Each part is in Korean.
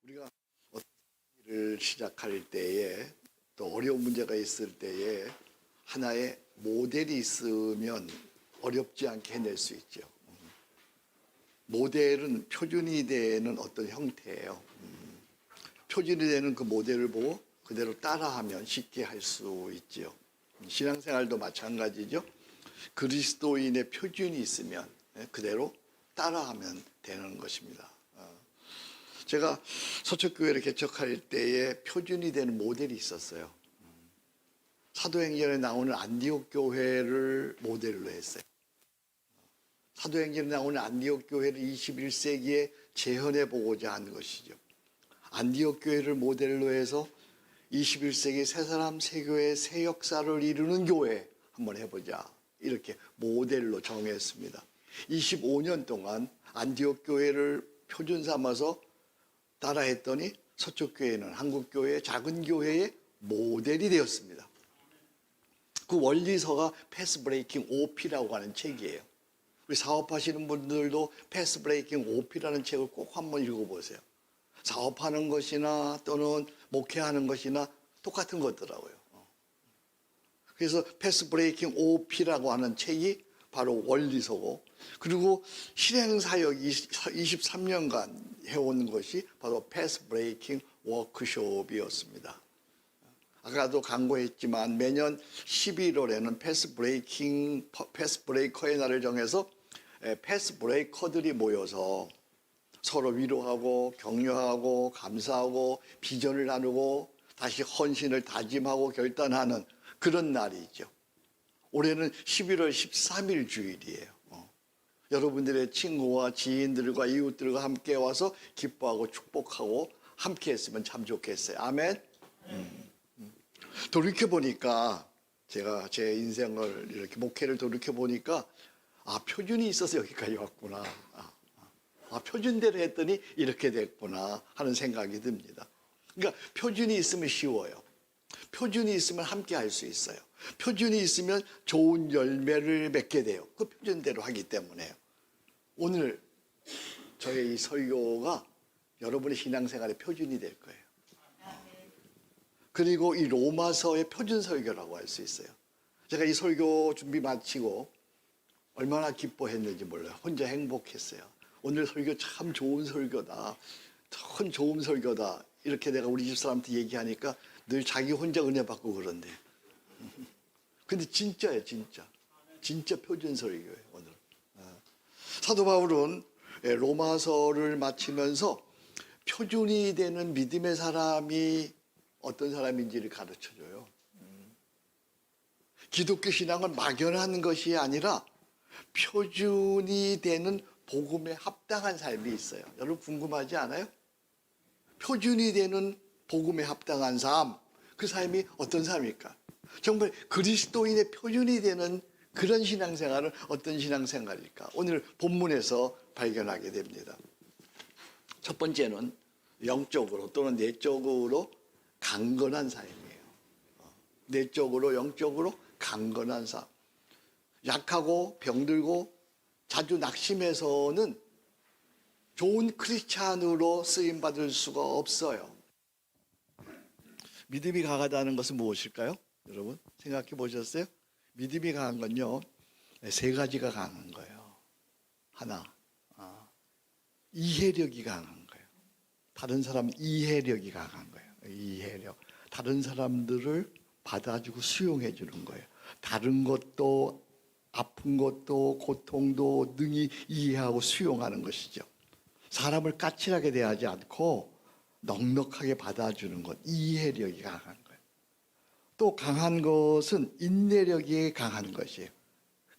우리가 어떤 일을 시작할 때에 또 어려운 문제가 있을 때에 하나의 모델이 있으면 어렵지 않게 해낼 수 있죠. 모델은 표준이 되는 어떤 형태예요. 표준이 되는 그 모델을 보고 그대로 따라하면 쉽게 할 수 있죠. 신앙생활도 마찬가지죠. 그리스도인의 표준이 있으면 그대로 따라하면 되는 것입니다. 제가 서초교회를 개척할 때에 표준이 되는 모델이 있었어요. 사도행전에 나오는 안디옥 교회를 모델로 했어요. 사도행전에 나오는 안디옥 교회를 21세기에 재현해 보고자 한 것이죠. 안디옥 교회를 모델로 해서 21세기 새 사람 새 교회 새 역사를 이루는 교회 한번 해보자. 이렇게 모델로 정했습니다. 25년 동안 안디옥 교회를 표준 삼아서 따라했더니 서초교회는 한국교회의 작은 교회의 모델이 되었습니다. 그 원리서가 패스 브레이킹 OP라고 하는 책이에요. 우리 사업하시는 분들도 패스 브레이킹 OP라는 책을 꼭 한번 읽어보세요. 사업하는 것이나 또는 목회하는 것이나 똑같은 거더라고요. 그래서 패스 브레이킹 OP라고 하는 책이 바로 원리서고, 그리고 실행사역이 23년간 해온 것이 바로 패스 브레이킹 워크숍이었습니다. 아까도 광고했지만 매년 11월에는 패스 브레이커의 날을 정해서 패스 브레이커들이 모여서 서로 위로하고 격려하고 감사하고 비전을 나누고 다시 헌신을 다짐하고 결단하는 그런 날이죠. 올해는 11월 13일 주일이에요. 여러분들의 친구와 지인들과 이웃들과 함께 와서 기뻐하고 축복하고 함께 했으면 참 좋겠어요. 아멘. 돌이켜보니까 제가 제 인생을 이렇게 목회를 돌이켜보니까 표준이 있어서 여기까지 왔구나. 표준대로 했더니 이렇게 됐구나 하는 생각이 듭니다. 그러니까 표준이 있으면 쉬워요. 표준이 있으면 함께 할 수 있어요. 표준이 있으면 좋은 열매를 맺게 돼요. 그 표준대로 하기 때문에요. 오늘 저의 이 설교가 여러분의 신앙생활의 표준이 될 거예요. 그리고 이 로마서의 표준 설교라고 할 수 있어요. 제가 이 설교 준비 마치고 얼마나 기뻐했는지 몰라요. 혼자 행복했어요. 오늘 설교 참 좋은 설교다. 참 좋은 설교다. 이렇게 내가 우리 집사람한테 얘기하니까 늘 자기 혼자 은혜 받고 그런데. 근데 진짜예요, 진짜. 진짜 표준 설교예요, 오늘. 사도 바울은 로마서를 마치면서 표준이 되는 믿음의 사람이 어떤 사람인지를 가르쳐줘요. 기독교 신앙은 막연한 것이 아니라 표준이 되는 복음에 합당한 삶이 있어요. 여러분 궁금하지 않아요? 표준이 되는 복음에 합당한 삶, 그 삶이 어떤 삶일까? 정말 그리스도인의 표준이 되는 그런 신앙생활은 어떤 신앙생활일까? 오늘 본문에서 발견하게 됩니다. 첫 번째는 영적으로 또는 내적으로 강건한 삶이에요. 내적으로 영적으로 강건한 삶. 약하고 병들고 자주 낙심해서는 좋은 크리스찬으로 쓰임받을 수가 없어요. 믿음이 강하다는 것은 무엇일까요? 여러분 생각해 보셨어요? 믿음이 강한 건요, 세 가지가 강한 거예요. 하나, 이해력이 강한 거예요. 다른 사람 이해력이 강한 거예요. 이해력. 다른 사람들을 받아주고 수용해 주는 거예요. 다른 것도 아픈 것도 고통도 능히 이해하고 수용하는 것이죠. 사람을 까칠하게 대하지 않고 넉넉하게 받아주는 것, 이해력이 강한 거예요. 또 강한 것은 인내력이 강한 것이에요.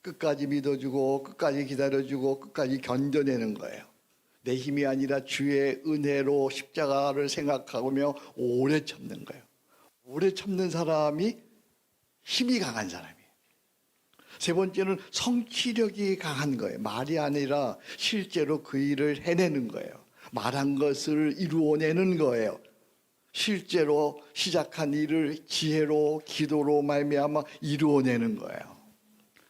끝까지 믿어주고 끝까지 기다려주고 끝까지 견뎌내는 거예요. 내 힘이 아니라 주의 은혜로 십자가를 생각하며 오래 참는 거예요. 오래 참는 사람이 힘이 강한 사람이에요. 세 번째는 성취력이 강한 거예요. 말이 아니라 실제로 그 일을 해내는 거예요. 말한 것을 이루어내는 거예요. 실제로 시작한 일을 지혜로 기도로 말미암아 이루어내는 거예요.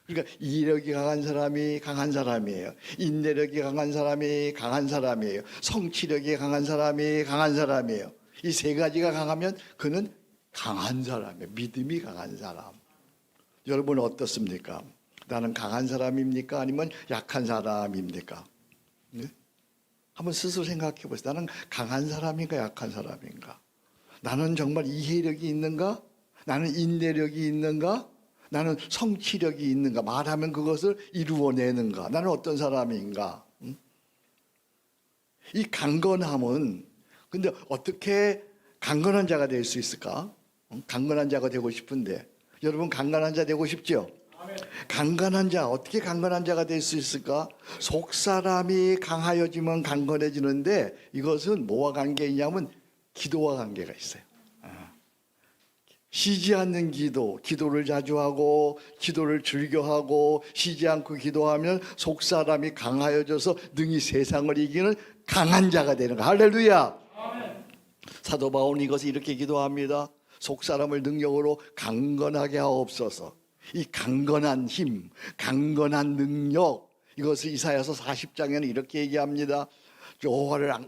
그러니까 이력이 강한 사람이 강한 사람이에요. 인내력이 강한 사람이 강한 사람이에요. 성취력이 강한 사람이 강한 사람이에요. 이 세 가지가 강하면 그는 강한 사람이에요. 믿음이 강한 사람. 여러분 어떻습니까? 나는 강한 사람입니까? 아니면 약한 사람입니까? 네? 한번 스스로 생각해 보세요. 나는 강한 사람인가 약한 사람인가? 나는 정말 이해력이 있는가? 나는 인내력이 있는가? 나는 성취력이 있는가? 말하면 그것을 이루어내는가? 나는 어떤 사람인가? 이 강건함은 근데 어떻게 강건한 자가 될 수 있을까? 강건한 자가 되고 싶은데 여러분 강건한 자 되고 싶죠? 강건한 자, 어떻게 강건한 자가 될 수 있을까? 속사람이 강하여지면 강건해지는데 이것은 뭐와 관계 있냐면 기도와 관계가 있어요. 쉬지 않는 기도, 기도를 자주 하고 기도를 즐겨하고 쉬지 않고 기도하면 속사람이 강하여져서 능히 세상을 이기는 강한 자가 되는 거야. 할렐루야. 사도 바울은 이것을 이렇게 기도합니다. 속사람을 능력으로 강건하게 하옵소서. 이 강건한 힘, 강건한 능력, 이것을 이사야서 40장에는 이렇게 얘기합니다.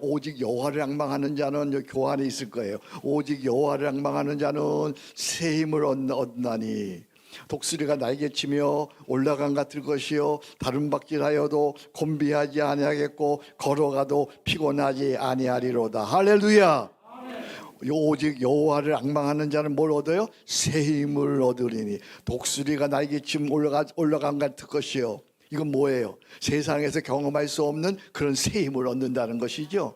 오직 여호와를 앙망하는 자는 여기 교환에 있을 거예요. 오직 여호와를 앙망하는 자는 새 힘을 얻나니 독수리가 날개치며 올라간 같을 것이요 다른 박질하여도 곤비하지 아니하겠고 걸어가도 피곤하지 아니하리로다. 할렐루야. 오직 여호와를 앙망하는 자는 뭘 얻어요? 새 힘을 얻으리니 독수리가 날개치면 올라간 같을 것이요. 이건 뭐예요? 세상에서 경험할 수 없는 그런 새 힘을 얻는다는 것이죠.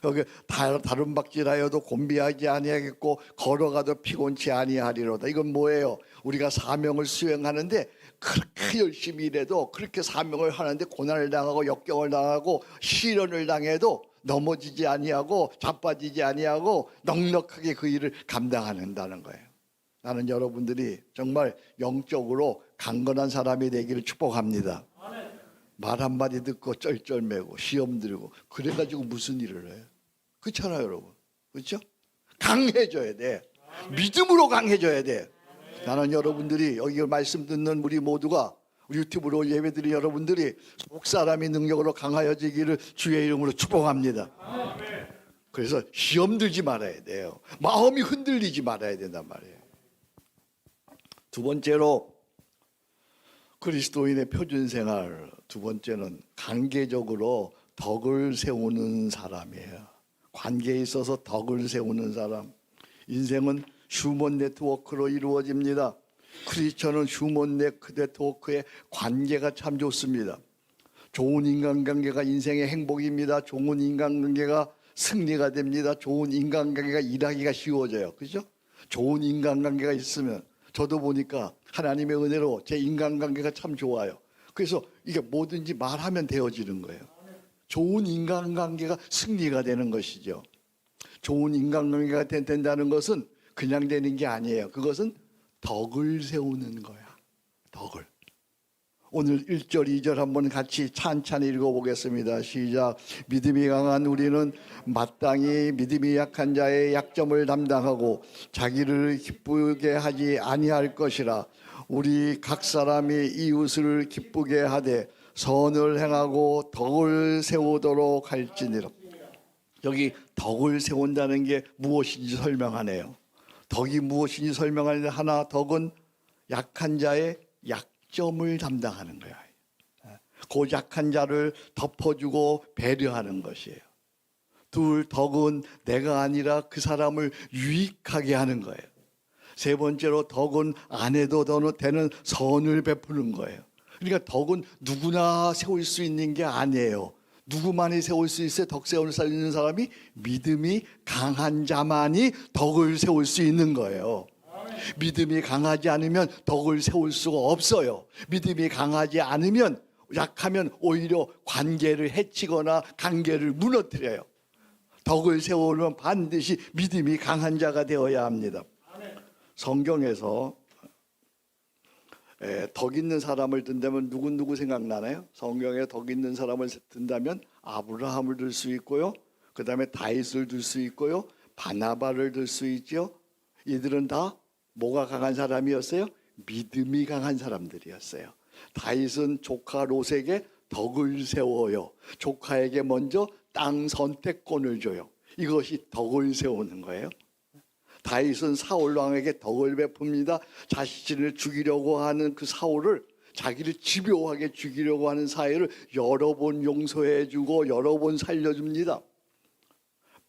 여기 다른 박질하여도 곤비하지 아니하겠고 걸어가도 피곤치 아니하리로다. 이건 뭐예요? 우리가 사명을 수행하는데 그렇게 열심히 일해도 그렇게 사명을 하는데 고난을 당하고 역경을 당하고 시련을 당해도 넘어지지 아니하고 자빠지지 아니하고 넉넉하게 그 일을 감당한다는 거예요. 나는 여러분들이 정말 영적으로 강건한 사람이 되기를 축복합니다. 말 한마디 듣고 쩔쩔매고 시험 들고 그래가지고 무슨 일을 해요? 그렇잖아요 여러분. 그렇죠? 강해져야 돼. 믿음으로 강해져야 돼. 나는 여러분들이 여기 말씀 듣는 우리 모두가 유튜브로 예배드린 여러분들이 속사람의 능력으로 강하여지기를 주의 이름으로 축복합니다. 그래서 시험 들지 말아야 돼요. 마음이 흔들리지 말아야 된단 말이에요. 두 번째로 그리스도인의 표준생활, 두 번째는 관계적으로 덕을 세우는 사람이에요. 관계에 있어서 덕을 세우는 사람. 인생은 휴먼 네트워크로 이루어집니다. 크리스천은 휴먼 네트워크의 관계가 참 좋습니다. 좋은 인간관계가 인생의 행복입니다. 좋은 인간관계가 승리가 됩니다. 좋은 인간관계가 일하기가 쉬워져요. 그죠? 좋은 인간관계가 있으면 저도 보니까 하나님의 은혜로 제 인간관계가 참 좋아요. 그래서 이게 뭐든지 말하면 되어지는 거예요. 좋은 인간관계가 승리가 되는 것이죠. 좋은 인간관계가 된다는 것은 그냥 되는 게 아니에요. 그것은 덕을 세우는 거야. 덕을. 오늘 1절 2절 한번 같이 찬찬히 읽어보겠습니다. 시작. 믿음이 강한 우리는 마땅히 믿음이 약한 자의 약점을 담당하고 자기를 기쁘게 하지 아니할 것이라. 우리 각 사람이 이웃을 기쁘게 하되 선을 행하고 덕을 세우도록 할지니라. 여기 덕을 세운다는 게 무엇인지 설명하네요. 덕이 무엇인지 설명하는데 하나, 덕은 약한 자의 약점을 담당하는 거야. 그 약한 자를 덮어주고 배려하는 것이에요. 둘, 덕은 내가 아니라 그 사람을 유익하게 하는 거예요. 세 번째로 덕은 안 해도 되는 선을 베푸는 거예요. 그러니까 덕은 누구나 세울 수 있는 게 아니에요. 누구만이 세울 수 있어요? 덕 세울 수 있는 사람이 믿음이 강한 자만이 덕을 세울 수 있는 거예요. 믿음이 강하지 않으면 덕을 세울 수가 없어요. 믿음이 강하지 않으면 약하면 오히려 관계를 해치거나 관계를 무너뜨려요. 덕을 세우려면 반드시 믿음이 강한 자가 되어야 합니다. 성경에서 덕 있는 사람을 든다면 누구 생각나나요? 성경에 덕 있는 사람을 든다면 아브라함을 들 수 있고요. 그 다음에 다윗을 들 수 있고요. 바나바를 들 수 있죠. 이들은 다 뭐가 강한 사람이었어요? 믿음이 강한 사람들이었어요. 다윗은 조카 롯에게 덕을 세워요. 조카에게 먼저 땅 선택권을 줘요. 이것이 덕을 세우는 거예요. 다윗은 사울 왕에게 덕을 베풉니다. 자신을 죽이려고 하는 그 사울을, 자기를 집요하게 죽이려고 하는 사이를 여러 번 용서해주고 여러 번 살려줍니다.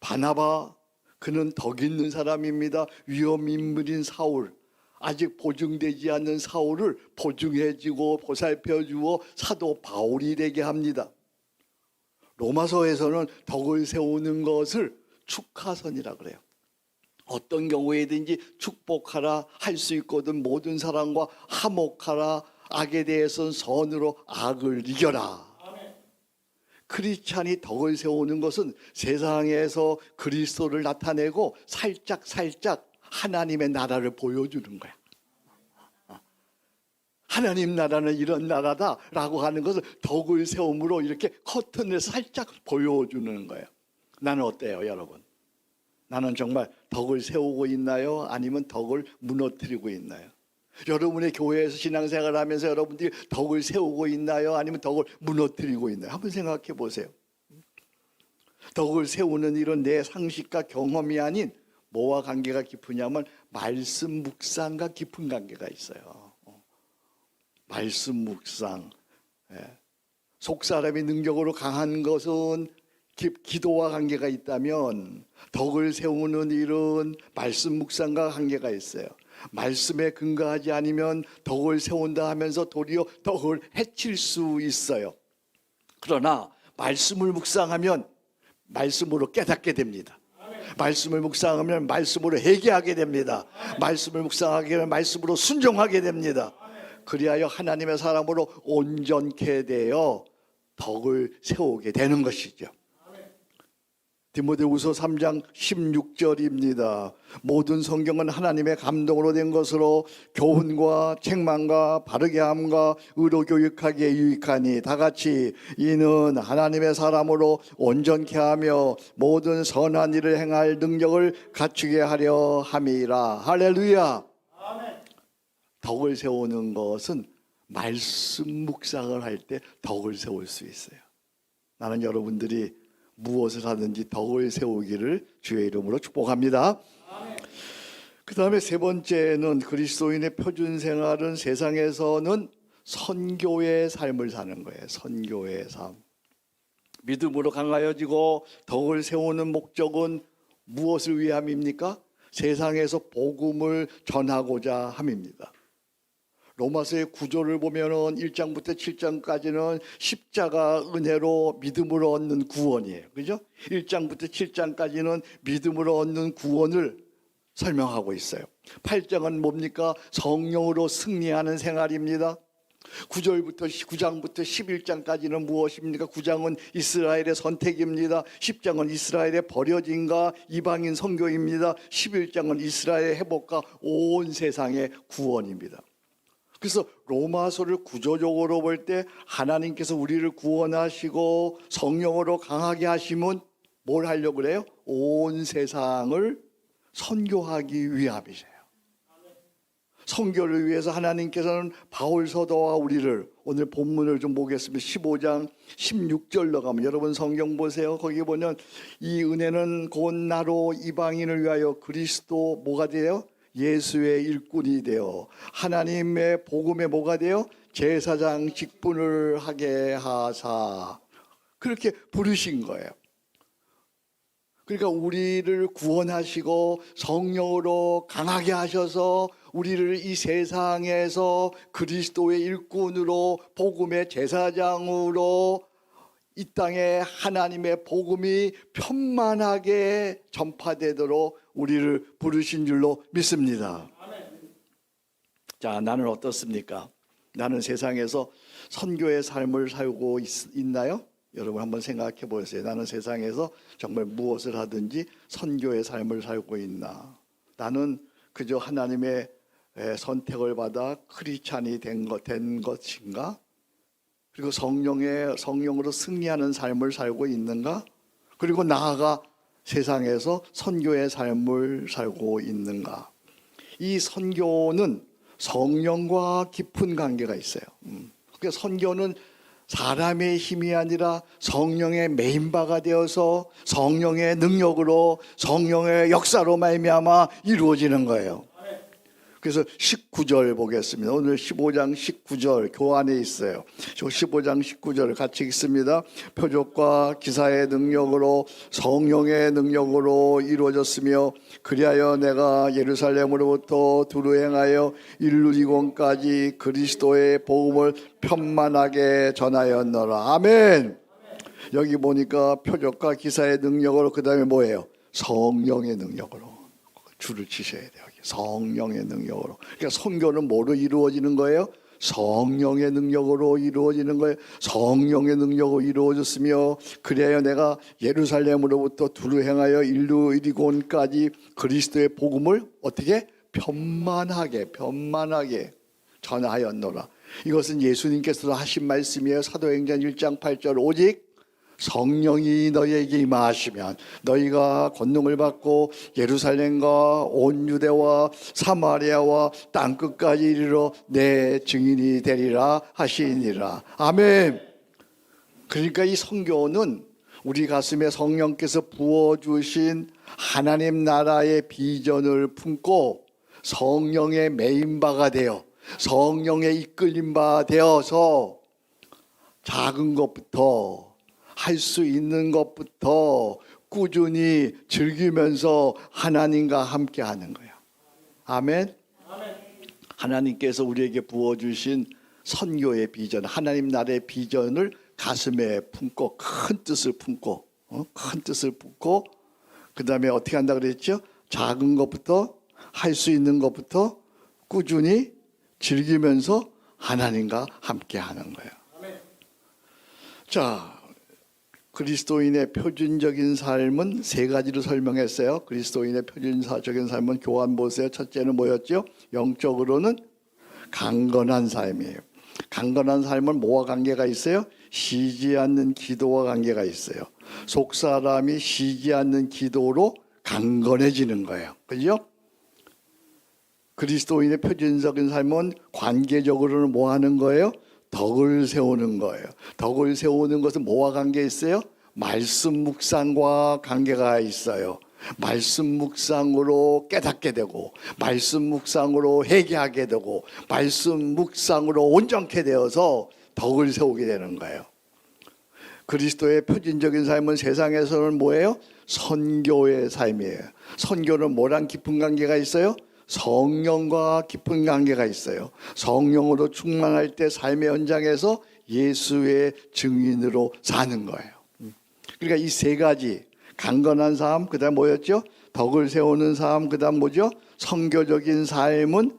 바나바, 그는 덕 있는 사람입니다. 위험 인물인 사울, 아직 보증되지 않는 사울을 보증해주고 보살펴주고 사도 바울이 되게 합니다. 로마서에서는 덕을 세우는 것을 축하선이라 그래요. 어떤 경우에든지 축복하라, 할 수 있거든 모든 사람과 화목하라, 악에 대해서는 선으로 악을 이겨라. 크리스찬이 덕을 세우는 것은 세상에서 그리스도를 나타내고 살짝 하나님의 나라를 보여주는 거야. 하나님 나라는 이런 나라다라고 하는 것을 덕을 세움으로 이렇게 커튼을 살짝 보여주는 거예요. 나는 어때요, 여러분? 나는 정말 덕을 세우고 있나요? 아니면 덕을 무너뜨리고 있나요? 여러분의 교회에서 신앙생활을 하면서 여러분들이 덕을 세우고 있나요? 아니면 덕을 무너뜨리고 있나요? 한번 생각해 보세요. 덕을 세우는 일은 내 상식과 경험이 아닌 뭐와 관계가 깊으냐면 말씀 묵상과 깊은 관계가 있어요. 말씀 묵상. 속사람이 능력으로 강한 것은 기도와 관계가 있다면 덕을 세우는 일은 말씀 묵상과 관계가 있어요. 말씀에 근거하지 않으면 덕을 세운다 하면서 도리어 덕을 해칠 수 있어요. 그러나 말씀을 묵상하면 말씀으로 깨닫게 됩니다. 말씀을 묵상하면 말씀으로 회개하게 됩니다. 말씀을 묵상하게 되면 말씀으로 순종하게 됩니다. 그리하여 하나님의 사람으로 온전케 되어 덕을 세우게 되는 것이죠. 디모데후서 3장 16절입니다. 모든 성경은 하나님의 감동으로 된 것으로 교훈과 책망과 바르게 함과 의로 교육하기에 유익하니 다같이 이는 하나님의 사람으로 온전케 하며 모든 선한 일을 행할 능력을 갖추게 하려 함이라. 할렐루야. 아멘. 덕을 세우는 것은 말씀 묵상을 할 때 덕을 세울 수 있어요. 나는 여러분들이 무엇을 하든지 덕을 세우기를 주의 이름으로 축복합니다. 그 다음에 세 번째는 그리스도인의 표준 생활은 세상에서는 선교의 삶을 사는 거예요. 선교의 삶. 믿음으로 강하여지고 덕을 세우는 목적은 무엇을 위함입니까? 세상에서 복음을 전하고자 함입니다. 로마서의 구조를 보면은 1장부터 7장까지는 십자가 은혜로 믿음으로 얻는 구원이에요. 그죠? 1장부터 7장까지는 믿음으로 얻는 구원을 설명하고 있어요. 8장은 뭡니까? 성령으로 승리하는 생활입니다. 9장부터 11장까지는 무엇입니까? 9장은 이스라엘의 선택입니다. 10장은 이스라엘의 버려짐과 이방인 선교입니다. 11장은 이스라엘의 회복과 온 세상의 구원입니다. 그래서 로마서를 구조적으로 볼 때 하나님께서 우리를 구원하시고 성령으로 강하게 하시면 뭘 하려고 그래요? 온 세상을 선교하기 위함이세요. 선교를 위해서 하나님께서는 바울 서도와 우리를, 오늘 본문을 좀 보겠습니다. 15장 16절로 가면 여러분 성경 보세요. 거기 보면 이 은혜는 곧 나로 이방인을 위하여 그리스도 뭐가 돼요? 예수의 일꾼이 되어 하나님의 복음에 뭐가 되어 제사장 직분을 하게 하사, 그렇게 부르신 거예요. 그러니까 우리를 구원하시고 성령으로 강하게 하셔서 우리를 이 세상에서 그리스도의 일꾼으로 복음의 제사장으로 이 땅에 하나님의 복음이 편만하게 전파되도록 우리를 부르신 줄로 믿습니다. 자, 나는 어떻습니까? 나는 세상에서 선교의 삶을 살고 있나요? 여러분 한번 생각해 보세요. 나는 세상에서 정말 무엇을 하든지 선교의 삶을 살고 있나? 나는 그저 하나님의 선택을 받아 크리스찬이 된 것인가? 그리고 성령으로 승리하는 삶을 살고 있는가? 그리고 나아가 세상에서 선교의 삶을 살고 있는가? 이 선교는 성령과 깊은 관계가 있어요. 그러니까 선교는 사람의 힘이 아니라 성령의 메인바가 되어서 성령의 능력으로 성령의 역사로 말미암아 이루어지는 거예요. 그래서 19절 보겠습니다. 오늘 15장 19절 교환에 있어요. 15장 19절을 같이 읽습니다. 표적과 기사의 능력으로 성령의 능력으로 이루어졌으며 그리하여 내가 예루살렘으로부터 두루 행하여 일루리곤까지 그리스도의 복음을 편만하게 전하였노라. 아멘. 여기 보니까 표적과 기사의 능력으로, 그 다음에 뭐예요? 성령의 능력으로. 줄을 치셔야 돼요. 성령의 능력으로. 그러니까 선교는 뭐로 이루어지는 거예요? 성령의 능력으로 이루어지는 거예요. 성령의 능력으로 이루어졌으며 그래야 내가 예루살렘으로부터 두루 행하여 일루이리곤까지 그리스도의 복음을 어떻게? 편만하게 전하였노라. 이것은 예수님께서 하신 말씀이에요. 사도행전 1장 8절 오직 성령이 너희에게 임하시면 너희가 권능을 받고 예루살렘과 온 유대와 사마리아와 땅끝까지 이르러 내 증인이 되리라 하시니라. 아멘. 그러니까 이 선교는 우리 가슴에 성령께서 부어주신 하나님 나라의 비전을 품고 성령의 메인바가 되어 성령의 이끌림 바 되어서 작은 것부터 할 수 있는 것부터 꾸준히 즐기면서 하나님과 함께 하는 거예요. 아멘. 하나님께서 우리에게 부어주신 선교의 비전, 하나님 나라의 비전을 가슴에 품고 큰 뜻을 품고 그 다음에 어떻게 한다 그랬죠? 작은 것부터 할 수 있는 것부터 꾸준히 즐기면서 하나님과 함께 하는 거예요. 자, 그리스도인의 표준적인 삶은 세 가지로 설명했어요. 그리스도인의 표준적인 삶은 교환 보세요. 첫째는 뭐였죠? 영적으로는 강건한 삶이에요. 강건한 삶은 뭐와 관계가 있어요? 쉬지 않는 기도와 관계가 있어요. 속사람이 쉬지 않는 기도로 강건해지는 거예요. 그죠? 그리스도인의 표준적인 삶은 관계적으로는 뭐 하는 거예요? 덕을 세우는 거예요. 덕을 세우는 것은 뭐와 관계 있어요? 말씀 묵상과 관계가 있어요. 말씀 묵상으로 깨닫게 되고 말씀 묵상으로 회개하게 되고 말씀 묵상으로 온전케 되어서 덕을 세우게 되는 거예요. 그리스도의 표준적인 삶은 세상에서는 뭐예요? 선교의 삶이에요. 선교는 뭐랑 깊은 관계가 있어요? 성령과 깊은 관계가 있어요. 성령으로 충만할 때 삶의 현장에서 예수의 증인으로 사는 거예요. 그러니까 이 세 가지, 강건한 삶, 그 다음 뭐였죠? 덕을 세우는 삶, 그 다음 뭐죠? 선교적인 삶은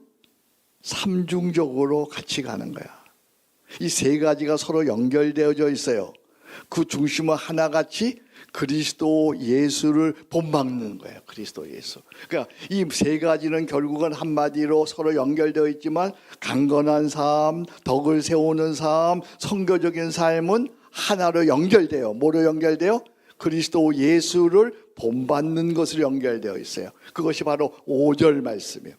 삼중적으로 같이 가는 거야. 이 세 가지가 서로 연결되어져 있어요. 그 중심은 하나같이 그리스도 예수를 본받는 거예요. 그리스도 예수. 그러니까 이 세 가지는 결국은 한마디로 서로 연결되어 있지만 강건한 삶, 덕을 세우는 삶, 선교적인 삶은 하나로 연결돼요. 뭐로 연결돼요? 그리스도 예수를 본받는 것으로 연결되어 있어요. 그것이 바로 5절 말씀이에요.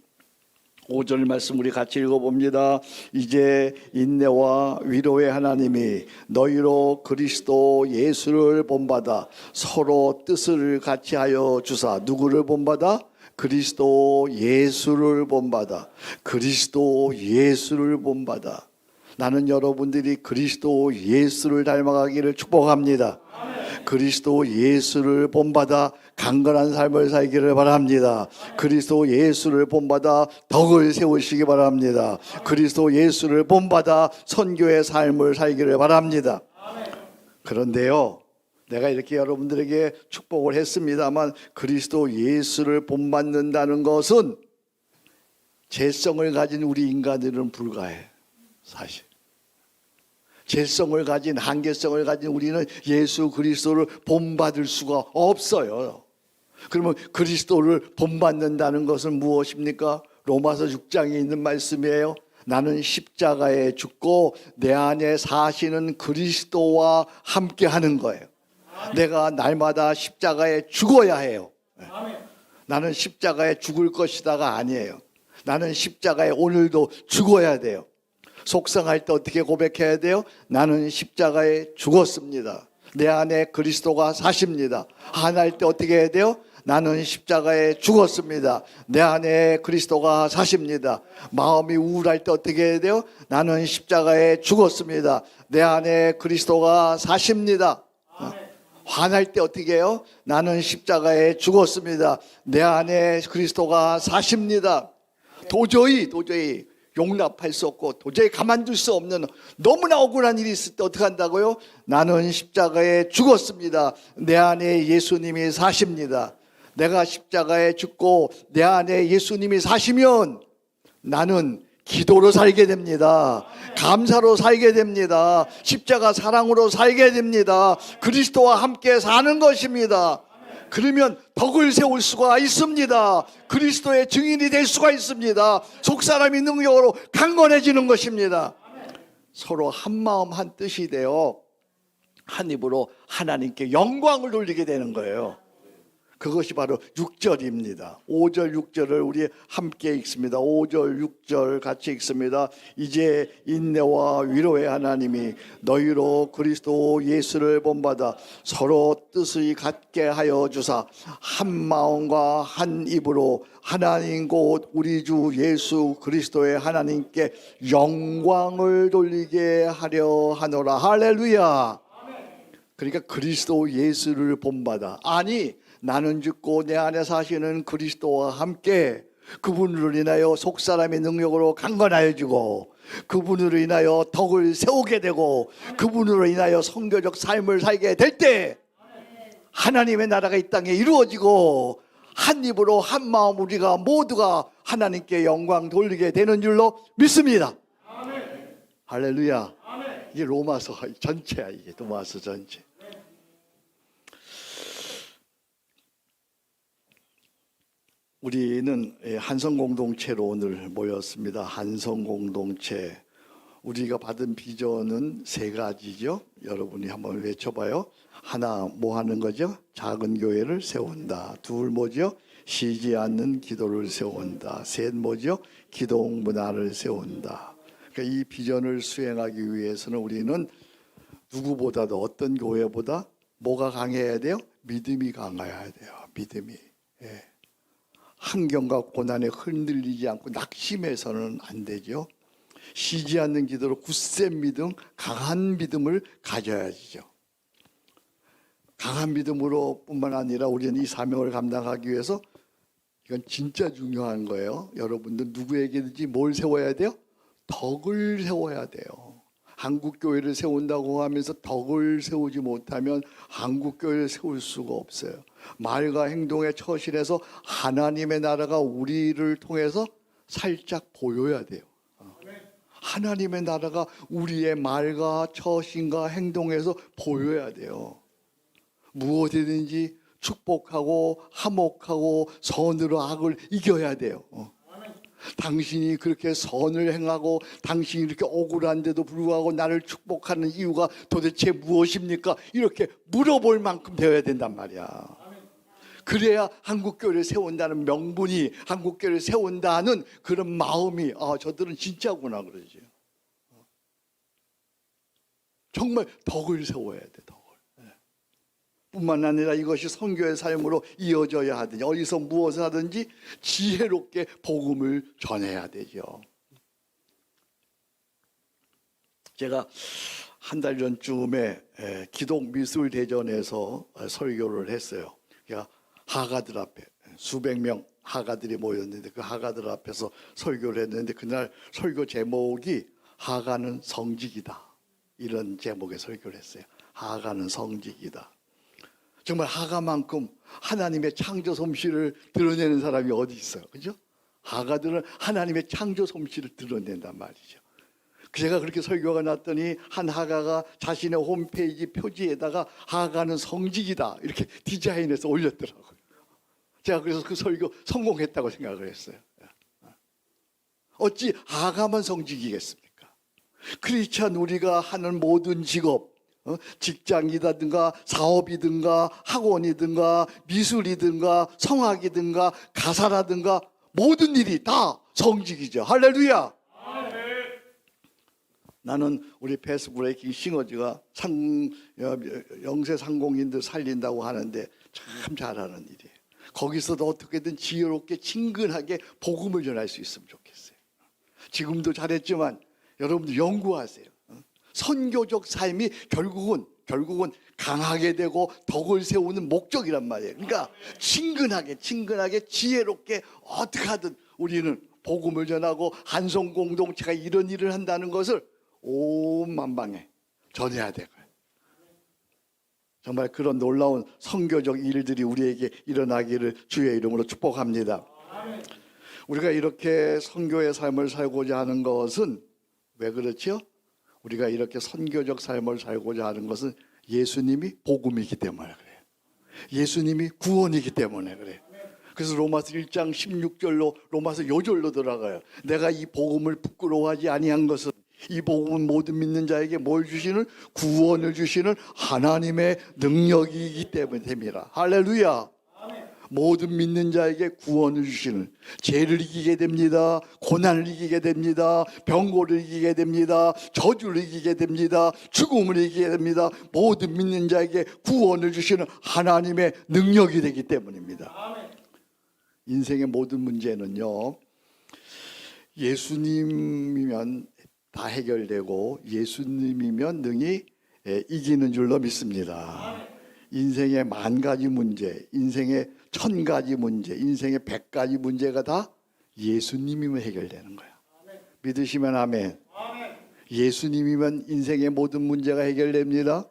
5절 말씀 우리 같이 읽어봅니다. 이제 인내와 위로의 하나님이 너희로 그리스도 예수를 본받아 서로 뜻을 같이하여 주사. 누구를 본받아? 그리스도 예수를 본받아. 그리스도 예수를 본받아. 나는 여러분들이 그리스도 예수를 닮아가기를 축복합니다. 그리스도 예수를 본받아 강건한 삶을 살기를 바랍니다. 그리스도 예수를 본받아 덕을 세우시기 바랍니다. 그리스도 예수를 본받아 선교의 삶을 살기를 바랍니다. 그런데요, 내가 이렇게 여러분들에게 축복을 했습니다만 그리스도 예수를 본받는다는 것은 죄성을 가진 우리 인간들은 불가해. 사실 죄성을 가진, 한계성을 가진 우리는 예수 그리스도를 본받을 수가 없어요. 그러면 그리스도를 본받는다는 것은 무엇입니까? 로마서 6장에 있는 말씀이에요. 나는 십자가에 죽고 내 안에 사시는 그리스도와 함께 하는 거예요. 내가 날마다 십자가에 죽어야 해요. 나는 십자가에 죽을 것이다가 아니에요. 나는 십자가에 오늘도 죽어야 돼요. 속상할 때 어떻게 고백해야 돼요? 나는 십자가에 죽었습니다. 내 안에 그리스도가 사십니다. 화날 때 어떻게 해야 돼요? 나는 십자가에 죽었습니다. 내 안에 그리스도가 사십니다. 마음이 우울할 때 어떻게 해야 돼요? 나는 십자가에 죽었습니다. 내 안에 그리스도가 사십니다. 화날 때 어떻게 해요? 나는 십자가에 죽었습니다. 내 안에 그리스도가 사십니다. 도저히 용납할 수 없고 도저히 가만둘 수 없는 너무나 억울한 일이 있을 때 어떻게 한다고요? 나는 십자가에 죽었습니다. 내 안에 예수님이 사십니다. 내가 십자가에 죽고 내 안에 예수님이 사시면 나는 기도로 살게 됩니다. 감사로 살게 됩니다. 십자가 사랑으로 살게 됩니다. 그리스도와 함께 사는 것입니다. 그러면 덕을 세울 수가 있습니다. 그리스도의 증인이 될 수가 있습니다. 속사람이 능력으로 강건해지는 것입니다. 서로 한마음 한뜻이 되어 한 입으로 하나님께 영광을 돌리게 되는 거예요. 그것이 바로 6절입니다. 5절 6절을 우리 함께 읽습니다. 5절 6절 같이 읽습니다. 이제 인내와 위로의 하나님이 너희로 그리스도 예수를 본받아 서로 뜻을 갖게 하여 주사 한 마음과 한 입으로 하나님 곧 우리 주 예수 그리스도의 하나님께 영광을 돌리게 하려 하노라. 할렐루야. 그러니까 그리스도 예수를 본받아, 아니 나는 죽고 내 안에 사시는 그리스도와 함께 그분으로 인하여 속사람의 능력으로 강건하여지고 그분으로 인하여 덕을 세우게 되고 그분으로 인하여 선교적 삶을 살게 될 때 하나님의 나라가 이 땅에 이루어지고 한 입으로 한 마음 우리가 모두가 하나님께 영광 돌리게 되는 줄로 믿습니다. 아멘. 할렐루야. 아멘. 이게 로마서 전체야. 이게 로마서 전체. 우리는 한성공동체로 오늘 모였습니다. 한성공동체, 우리가 받은 비전은 세 가지죠. 여러분이 한번 외쳐봐요. 하나, 뭐 하는 거죠? 작은 교회를 세운다. 둘, 뭐죠? 쉬지 않는 기도를 세운다. 셋, 뭐죠? 기동 문화를 세운다. 그러니까 이 비전을 수행하기 위해서는 우리는 누구보다도 어떤 교회보다 뭐가 강해야 돼요? 믿음이 강해야 돼요. 믿음이. 예. 환경과 고난에 흔들리지 않고 낙심해서는 안 되죠. 쉬지 않는 기도로 굳센 믿음, 강한 믿음을 가져야죠. 강한 믿음으로 뿐만 아니라 우리는 이 사명을 감당하기 위해서 이건 진짜 중요한 거예요. 여러분들 누구에게든지 뭘 세워야 돼요? 덕을 세워야 돼요. 한국교회를 세운다고 하면서 덕을 세우지 못하면 한국교회를 세울 수가 없어요. 말과 행동에 처신해서 하나님의 나라가 우리를 통해서 살짝 보여야 돼요. 하나님의 나라가 우리의 말과 처신과 행동에서 보여야 돼요. 무엇이든지 축복하고 화목하고 선으로 악을 이겨야 돼요. 당신이 그렇게 선을 행하고 당신이 이렇게 억울한데도 불구하고 나를 축복하는 이유가 도대체 무엇입니까? 이렇게 물어볼 만큼 되어야 된단 말이야. 그래야 한국교회를 세운다는 명분이, 한국교회를 세운다는 그런 마음이, 아, 저들은 진짜구나 그러지. 정말 덕을 세워야 돼, 덕을. 뿐만 아니라 이것이 선교의 삶으로 이어져야 하든지 어디서 무엇을 하든지 지혜롭게 복음을 전해야 되죠. 제가 한 달 전쯤에 기독미술대전에서 설교를 했어요. 그러니까 하가들 앞에 수백 명 하가들이 모였는데 그 하가들 앞에서 설교를 했는데 그날 설교 제목이 하가는 성직이다, 이런 제목의 설교를 했어요. 하가는 성직이다. 정말 하가만큼 하나님의 창조 솜씨를 드러내는 사람이 어디 있어요? 그죠? 하가들은 하나님의 창조 솜씨를 드러낸단 말이죠. 제가 그렇게 설교가 났더니 한 하가가 자신의 홈페이지 표지에다가 하가는 성직이다 이렇게 디자인해서 올렸더라고요. 제가 그래서 그 설교 성공했다고 생각을 했어요. 어찌 하가만 성직이겠습니까? 크리스찬 우리가 하는 모든 직업, 직장이라든가 사업이든가 학원이든가 미술이든가 성악이든가 가사라든가 모든 일이 다 성직이죠. 할렐루야. 나는 우리 패스 브레이킹 싱어즈가 영세 상공인들 살린다고 하는데 참 잘하는 일이에요. 거기서도 어떻게든 지혜롭게 친근하게 복음을 전할 수 있으면 좋겠어요. 지금도 잘했지만 여러분들 연구하세요. 선교적 삶이 결국은 강하게 되고 덕을 세우는 목적이란 말이에요. 그러니까 친근하게 지혜롭게 어떻게 하든 우리는 복음을 전하고 한성 공동체가 이런 일을 한다는 것을 온 만방에 전해야 되고요. 정말 그런 놀라운 선교적 일들이 우리에게 일어나기를 주의 이름으로 축복합니다. 우리가 이렇게 선교의 삶을 살고자 하는 것은 왜 그렇죠? 우리가 이렇게 선교적 삶을 살고자 하는 것은 예수님이 복음이기 때문에 그래요. 예수님이 구원이기 때문에 그래요. 그래서 로마서 1장 16절로 로마서 요절로 들어가요. 내가 이 복음을 부끄러워하지 아니한 것은 이 복음은 모든 믿는 자에게 뭘 주시는? 구원을 주시는 하나님의 능력이기 때문입니다. 할렐루야. 모든 믿는 자에게 구원을 주시는, 죄를 이기게 됩니다. 고난을 이기게 됩니다. 병고를 이기게 됩니다. 저주를 이기게 됩니다. 죽음을 이기게 됩니다. 모든 믿는 자에게 구원을 주시는 하나님의 능력이 되기 때문입니다. 인생의 모든 문제는요, 예수님이면 다 해결되고 예수님이면 능히 이기는 줄로 믿습니다. 인생의 10,000가지 문제, 인생의 1,000가지 문제, 인생의 100가지 문제가 다 예수님이면 해결되는 거야. 믿으시면 아멘. 예수님이면 인생의 모든 문제가 해결됩니다.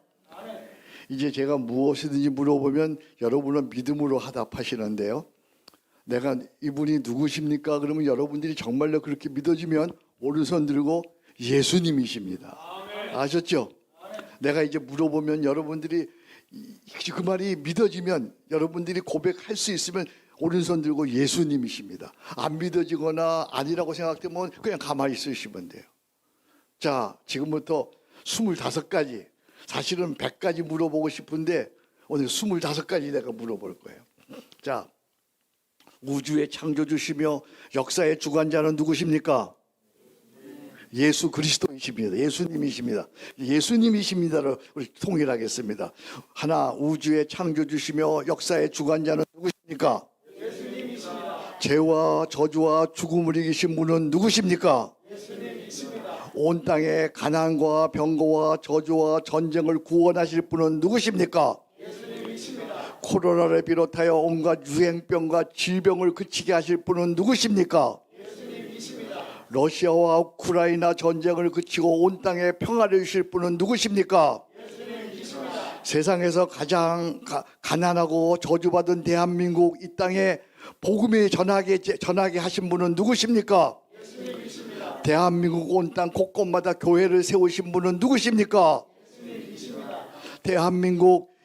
이제 제가 무엇이든지 물어보면 여러분은 믿음으로 하답하시는데요, 내가 이분이 누구십니까? 그러면 여러분들이 정말로 그렇게 믿어지면 오른손 들고 예수님이십니다. 아셨죠? 내가 이제 물어보면 여러분들이 그 말이 믿어지면 여러분들이 고백할 수 있으면 오른손 들고 예수님이십니다. 안 믿어지거나 아니라고 생각되면 그냥 가만히 있으시면 돼요. 자, 지금부터 25가지, 사실은 100가지 물어보고 싶은데 오늘 25가지 내가 물어볼 거예요. 자, 우주의 창조주시며 역사의 주관자는 누구십니까? 예수 그리스도이십니다. 예수님이십니다. 예수님이십니다를 우리 통일하겠습니다. 하나, 우주의 창조주시며 역사의 주관자는 누구십니까? 예수님이십니다. 죄와 저주와 죽음을 이기신 분은 누구십니까? 예수님이십니다. 온 땅의 가난과 병거와 저주와 전쟁을 구원하실 분은 누구십니까? 예수님이십니다. 코로나를 비롯하여 온갖 유행병과 질병을 그치게 하실 분은 누구십니까? 러시아와 우크라이나 전쟁을 그치고 온 땅에 평화를 주실 분은 누구십니까? 예수님이십니다. 세상에서 가장 가난하고 저주받은 대한민국 이 땅에 복음이 전하게 하신 분은 누구십니까? 예수님이십니다. 대한민국 온 땅 곳곳마다 교회를 세우신 분은 누구십니까? 예수님이십니다. 대한민국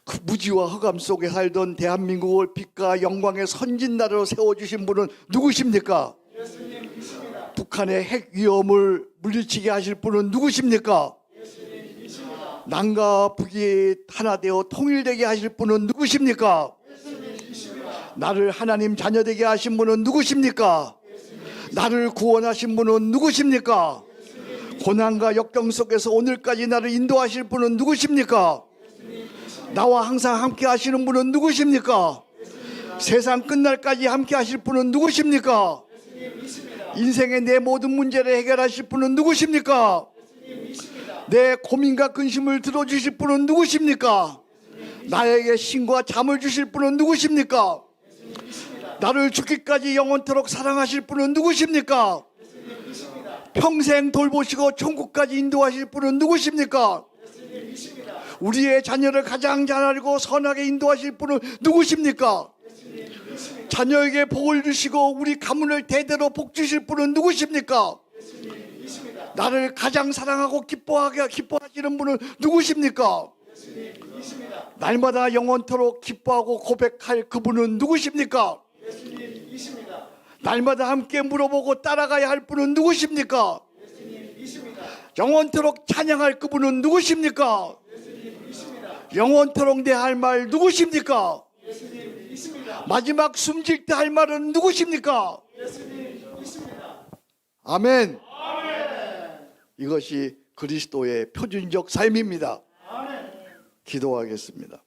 그 무지와 흑암 속에 살던 대한민국을 빛과 영광의 선진나라로 세워주신 분은 누구십니까? 예수님이십니다. 북한의 핵 위험을 물리치게 하실 분은 누구십니까? 예수님이십니다. 남과 북이 하나 되어 통일되게 하실 분은 누구십니까? 예수님이십니다. 나를 하나님 자녀되게 하신 분은 누구십니까? 예수님이십니다. 나를 구원하신 분은 누구십니까? 예수님이십니다. 고난과 역경 속에서 오늘까지 나를 인도하실 분은 누구십니까? 예수님이십니다. 나와 항상 함께 하시는 분은 누구십니까? 예수님이십니다. 세상 끝날까지 함께 하실 분은 누구십니까? 예수님이십니다. 인생의 내 모든 문제를 해결하실 분은 누구십니까? 예수님이십니다. 내 고민과 근심을 들어주실 분은 누구십니까? 예수님이십니다. 나에게 신과 잠을 주실 분은 누구십니까? 예수님이십니다. 나를 죽기까지 영원토록 사랑하실 분은 누구십니까? 예수님이십니다. 평생 돌보시고 천국까지 인도하실 분은 누구십니까? 예수님이십니다. 우리의 자녀를 가장 잘 알고 선하게 인도하실 분은 누구십니까? 자녀에게 복을 주시고 우리 가문을 대대로 복 주실 분은 누구십니까? 예수님이십니다. 나를 가장 사랑하고 기뻐하시는 분은 누구십니까? 예수님이십니다. 날마다 영원토록 기뻐하고 고백할 그분은 누구십니까? 예수님이십니다. 날마다 함께 물어보고 따라가야 할 분은 누구십니까? 예수님이십니다. 영원토록 찬양할 그분은 누구십니까? 예수님이십니다. 영원토록 내 할 말 누구십니까? 예수님이십니다. 마지막 숨질 때 할 말은 누구십니까? 예수님이십니다. 아멘. 아멘. 이것이 그리스도의 표준적 삶입니다. 기도하겠습니다.